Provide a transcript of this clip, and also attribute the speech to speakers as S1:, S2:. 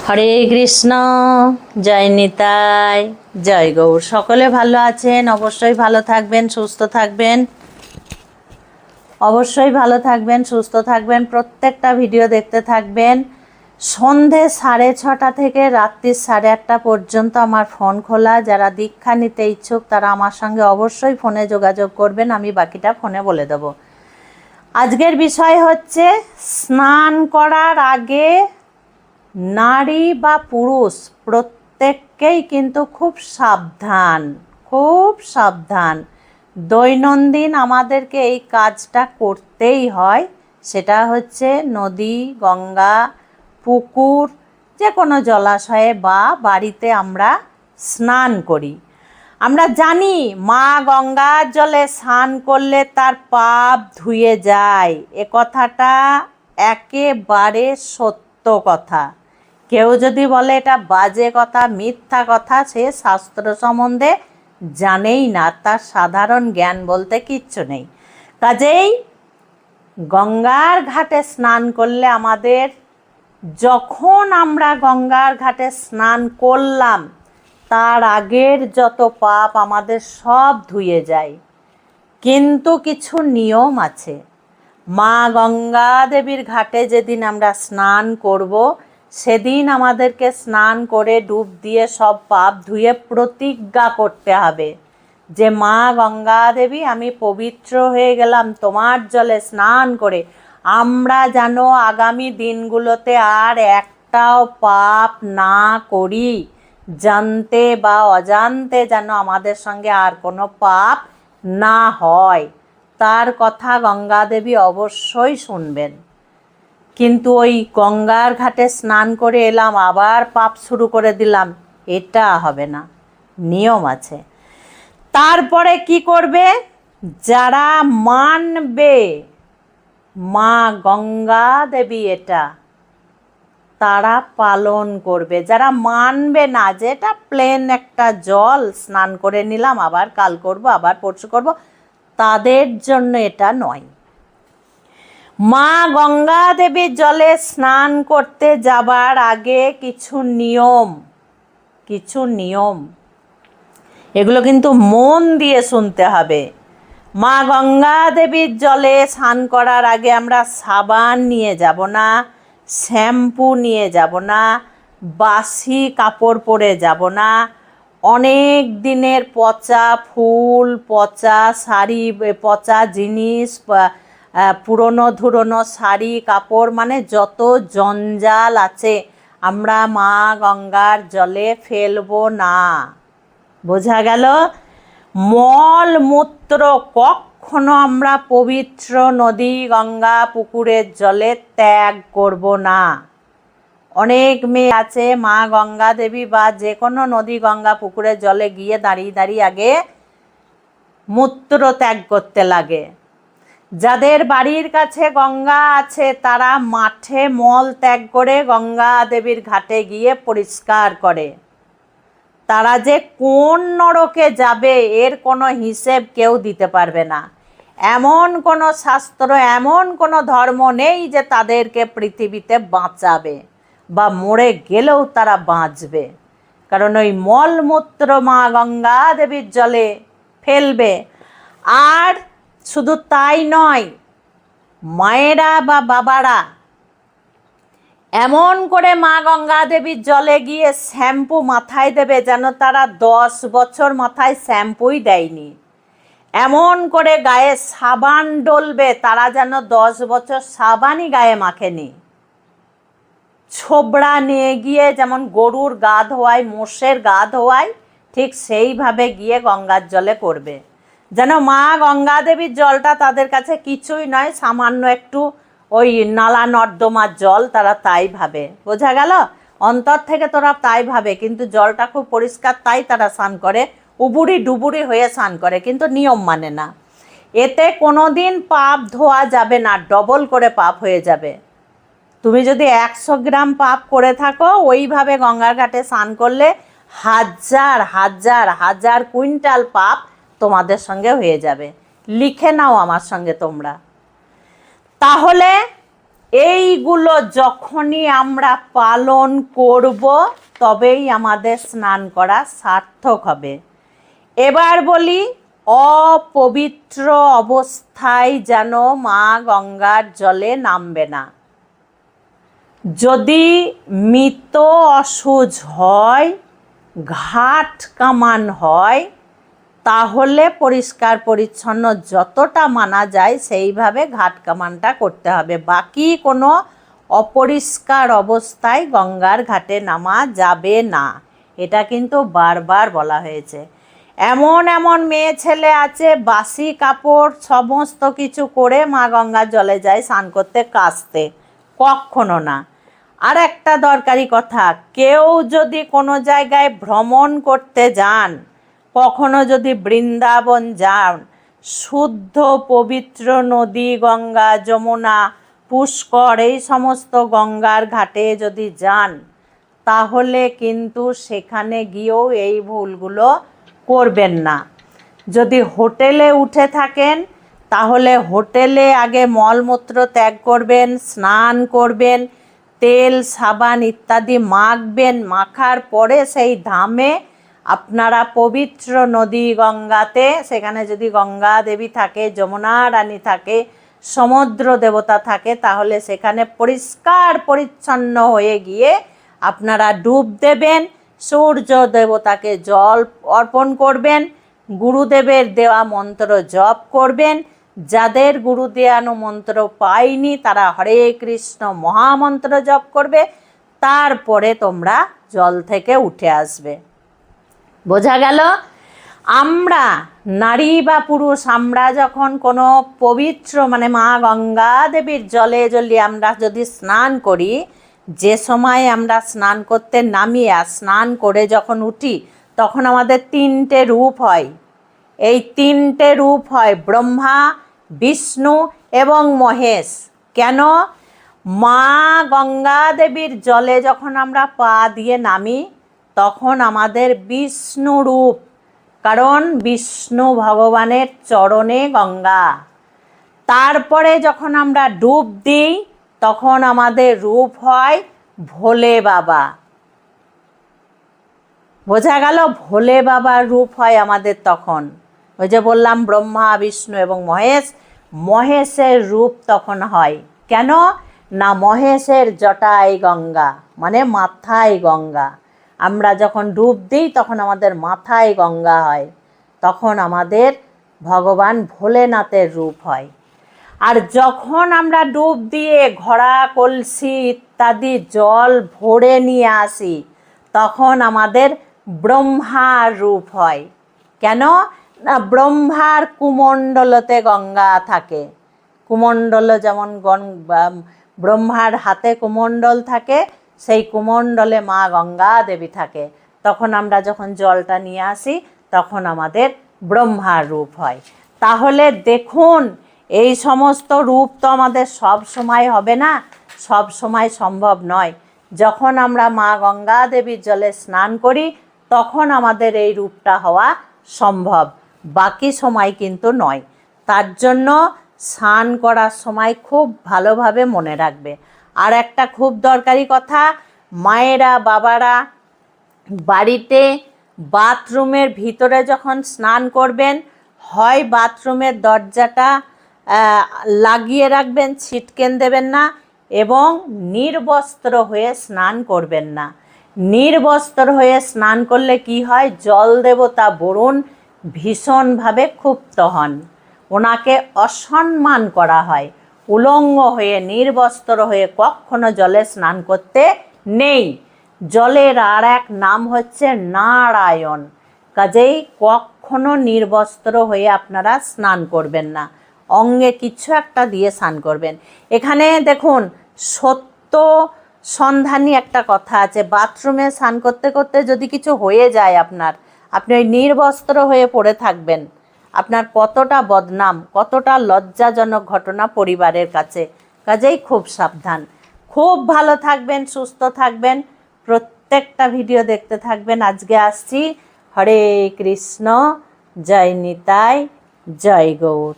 S1: হরে কৃষ্ণ। জয় নিতাই, জয় গৌর। সকলে ভালো আছেন? অবশ্যই ভালো থাকবেন, সুস্থ থাকবেন। অবশ্যই ভালো থাকবেন, সুস্থ থাকবেন। প্রত্যেকটা ভিডিও দেখতে থাকবেন। সন্ধে 6:30 থেকে রাত্রি 8:30 পর্যন্ত আমার ফোন খোলা। যারা দীক্ষা নিতে ইচ্ছুক তারা আমার সঙ্গে অবশ্যই ফোনে যোগাযোগ করবেন, আমি বাকিটা ফোনে বলে দেব। আজকের বিষয় হচ্ছে স্নান করার আগে নারী বা পুরুষ প্রত্যেককেই কিন্তু খুব সাবধান। দৈনন্দিন আমাদেরকে এই কাজটা করতেই হয়। সেটা হচ্ছে নদী, গঙ্গা, পুকুর, যে কোনো জলাশয়ে বা বাড়িতে আমরা স্নান করি। আমরা জানি মা গঙ্গার জলে স্নান করলে তার পাপ ধুয়ে যায়। এ কথাটা একেবারে সত্য কথা। কেউ যদি বলে এটা বাজে কথা, মিথ্যা কথা, সে শাস্ত্র সম্বন্ধে জানেই না, তার সাধারণ জ্ঞান বলতে কিচ্ছু নেই। কাজেই গঙ্গার ঘাটে স্নান করলে আমাদের, যখন আমরা গঙ্গার ঘাটে স্নান করলাম তার আগের যত পাপ আমাদের সব ধুয়ে যায়। কিন্তু কিছু নিয়ম আছে। মা গঙ্গা দেবীর ঘাটে যেদিন আমরা স্নান করব সেদিন আমাদেরকে স্নান করে ডুব দিয়ে সব পাপ ধুয়ে প্রতিজ্ঞা করতে হবে যে মা গঙ্গা দেবী, আমি পবিত্র হয়ে গেলাম তোমার জলে স্নান করে। আমরা যেন আগামী দিনগুলোতে আর একটাও পাপ না করি, জানতে বা অজান্তে যেন আমাদের সঙ্গে আর কোনো পাপ না হয়, তার কথা গঙ্গা দেবী অবশ্যই শুনবেন। কিন্তু ওই গঙ্গার ঘাটে স্নান করে এলাম আবার পাপ শুরু করে দিলাম, এটা হবে না। নিয়ম আছে। তারপরে কি করবে? যারা মানবে মা গঙ্গা দেবী এটা, তারা পালন করবে। যারা মানবে না, যে এটা প্লেন একটা জল, স্নান করে নিলাম আবার কাল করব, আবার পরশু করব, তাদের জন্য এটা নয়। মা গঙ্গা দেবীর জলে স্নান করতে যাবার আগে কিছু নিয়ম এগুলো কিন্তু মন দিয়ে শুনতে হবে। মা গঙ্গা দেবীর জলে স্নান করার আগে আমরা সাবান নিয়ে যাব না, শ্যাম্পু নিয়ে যাব না, বাসি কাপড় পরে যাব না, অনেক দিনের পচা ফুল, পচা শাড়ি, পচা জিনিস, পুরনো ধুরনো শাড়ি কাপড়, মানে যত জঞ্জাল আছে আমরা মা গঙ্গার জলে ফেলবো না। বোঝা গেল? মল মূত্র কখনো আমরা পবিত্র নদী, গঙ্গা, পুকুরের জলে ত্যাগ করব না। অনেক মেয়ে আছে মা গঙ্গা দেবী বা যে কোনো নদী, গঙ্গা, পুকুরের জলে গিয়ে দাঁড়িয়ে আগে মূত্র ত্যাগ করতে লাগে। যাদের বাড়ির কাছে গঙ্গা আছে তারা মাঠে মল ত্যাগ করে গঙ্গা দেবীর ঘাটে গিয়ে পরিষ্কার করে। তারা যে কোন নরকে যাবে এর কোনো হিসেব কেউ দিতে পারবে না। এমন কোনো শাস্ত্র, এমন কোনো ধর্ম নেই যে তাদেরকে পৃথিবীতে বাঁচাবে বা মরে গেলেও তারা বাঁচবে। কারণ ওই মলমূত্র মা গঙ্গা দেবীর জলে ফেলবে। আর শুধু তাই নয়, মায়েরা বা বাবারা এমন করে মা গঙ্গা দেবীর জলে গিয়ে শ্যাম্পু মাথায় দেবে যেন তারা 10 বছর মাথায় শ্যাম্পুই দেয়নি। এমন করে গায়ে সাবান ডলবে তারা যেন 10 বছর সাবানই গায়ে মাখেনি। ছোবড়া নিয়ে গিয়ে যেমন গরুর গা ধোয়ায়, মোষের গা ধোয়ায়, ঠিক সেইভাবে গিয়ে গঙ্গার জলে করবে, যেন মা গঙ্গা দেবীর জলটা তাদের কাছে কিছুই নয়, সামান্য একটু ওই নালা নর্দমার জল, তারা তাই ভাবে। বোঝা গেল? অন্তর থেকে তোরা তাই ভাবে, কিন্তু জলটা খুব পরিষ্কার তাই তারা স্নান করে, উবুড়ি ডুবুরি হয়ে স্নান করে, কিন্তু নিয়ম মানে না। এতে কোনো দিন পাপ ধোয়া যাবে না, ডবল করে পাপ হয়ে যাবে। তুমি যদি 100 গ্রাম পাপ করে থাকো, ওইভাবে গঙ্গার ঘাটে স্নান করলে হাজার হাজার হাজার কুইন্টাল পাপ তোমাদের সঙ্গে হয়ে যাবে। লিখে নাও আমার সঙ্গে তোমরা। তাহলে এইগুলো যখনই আমরা পালন করব তবেই আমাদের স্নান করা সার্থক হবে। এবার বলি, অপবিত্র অবস্থায় যেন মা গঙ্গার জলে নামবে না। যদি মৃত অসুচ হয়, ঘাট কামান হয়, তাহলে পরিষ্কার পরিচ্ছন্ন যতটা মানা যায় সেইভাবে ঘাট কামানটা করতে হবে। বাকি কোনো অপরিষ্কার অবস্থায় গঙ্গার ঘাটে নামা যাবে না, এটা কিন্তু বারবার বলা হয়েছে। এমন এমন মেয়ে ছেলে আছে বাসি কাপড় সমস্ত কিছু করে মা গঙ্গার জলে যায় স্নান করতে, কাচতে, কখনো না। আর একটা দরকারি কথা, কেউ যদি কোনো জায়গায় ভ্রমণ করতে যান, কখনো যদি বৃন্দাবন যান, শুদ্ধ পবিত্র নদী গঙ্গা, যমুনা, পুষ্কর এই সমস্ত গঙ্গার ঘাটে যদি যান, তাহলে কিন্তু সেখানে গিয়েও এই ভুলগুলো করবেন না। যদি হোটেলে উঠে থাকেন, তাহলে হোটেলে আগে মলমূত্র ত্যাগ করবেন, স্নান করবেন, তেল সাবান ইত্যাদি মাখবেন, মাখার পরে সেই ধামে আপনারা পবিত্র নদী গঙ্গাতে, সেখানে যদি গঙ্গা দেবী থাকে, যমুনা রানী থাকে, সমুদ্র দেবতা থাকে, তাহলে সেখানে পরিষ্কার পরিচ্ছন্ন হয়ে গিয়ে আপনারা ডুব দেবেন, সূর্য দেবতাকে জল অর্পণ করবেন, গুরুদেবের দেওয়া মন্ত্র জপ করবেন। যাদের গুরু দেওয়ানো মন্ত্র পায়নি তারা হরে কৃষ্ণ মহামন্ত্র জপ করবে, তারপরে তোমরা জল থেকে উঠে আসবে। বোঝা গেল? আমরা নারী বা পুরুষ, আমরা যখন কোনো পবিত্র মানে মা গঙ্গা দেবীর জলে আমরা যদি স্নান করি, যে সময় আমরা স্নান করতে নামি আর স্নান করে যখন উঠি, তখন আমাদের তিনটে রূপ হয়। এই তিনটে রূপ হয় ব্রহ্মা, বিষ্ণু এবং মহেশ। কেন? মা গঙ্গা দেবীর জলে যখন আমরা পা দিয়ে নামি, তখন আমাদের বিষ্ণু রূপ, কারণ বিষ্ণু ভগবানের চরণে গঙ্গা। তারপরে যখন আমরা ডুব দিই, তখন আমাদের রূপ হয় ভোলে বাবা। বোঝা গেল? ভোলে বাবার রূপ হয় আমাদের তখন। ওই যে বললাম ব্রহ্মা, বিষ্ণু এবং মহেশ, মহেশের রূপ তখন হয়। কেন না? মহেশের জটায় গঙ্গা, মানে মাথায় গঙ্গা। আমরা যখন ডুব দিই তখন আমাদের মাথায় গঙ্গা হয়, তখন আমাদের ভগবান ভোলেনাথের রূপ হয়। আর যখন আমরা ডুব দিয়ে ঘড়া, কলসি ইত্যাদি জল ভরে নিয়ে আসি, তখন আমাদের ব্রহ্মার রূপ হয়। কেন না? ব্রহ্মার কুমণ্ডলতে গঙ্গা থাকে। কুমণ্ডল যেমন ব্রহ্মার হাতে কুমণ্ডল থাকে, সেই কুমণ্ডলে মা গঙ্গা দেবী থাকে। তখন আমরা যখন জলটা নিয়ে আসি, তখন আমাদের ব্রহ্মার রূপ হয়। তাহলে দেখুন, এই সমস্ত রূপ তো আমাদের সব সময় হবে না, সব সময় সম্ভব নয়। যখন আমরা মা গঙ্গা দেবীর জলে স্নান করি, তখন আমাদের এই রূপটা হওয়া সম্ভব, বাকি সময় কিন্তু নয়। তার জন্য স্নান করার সময় খুব ভালোভাবে মনে রাখবে। আর একটা খুব দরকারি কথা, মায়েরা, বাবারা বাড়িতে বাথরুমের ভিতরে যখন স্নান করবেন, হয় বাথরুমের দরজাটা লাগিয়ে রাখবেন, ছিটকেন দেবেন না, এবং নির্বস্ত্র হয়ে স্নান করবেন না। নির্বস্ত্র হয়ে স্নান করলে কি হয়? জল দেবতা বরুণ ভীষণভাবে ক্ষুব্ধ হন, ওনাকে অসম্মান করা হয়। উলঙ্গ হয়ে, নির্বস্ত্র হয়ে কখনো জলে স্নান করতে নেই। জলের আর এক নাম হচ্ছে নারায়ণ। কাজেই কখনো নির্বস্ত্র হয়ে আপনারা স্নান করবেন না, অঙ্গে কিছু একটা দিয়ে স্নান করবেন। এখানে দেখুন, সত্য সন্ধানী একটা কথা আছে, বাথরুমে স্নান করতে করতে যদি কিছু হয়ে যায় আপনি ওই নির্বস্ত্র হয়ে পড়ে থাকবেন, আপনার কতটা বদনাম, কতটা লজ্জাজনক ঘটনা পরিবারের কাছে। কাজেই খুব সাবধান। খুব ভালো থাকবেন, সুস্থ থাকবেন, প্রত্যেকটা ভিডিও দেখতে থাকবেন। আজকে আসছি। হরে কৃষ্ণ, জয় নিতাই, জয় গৌর।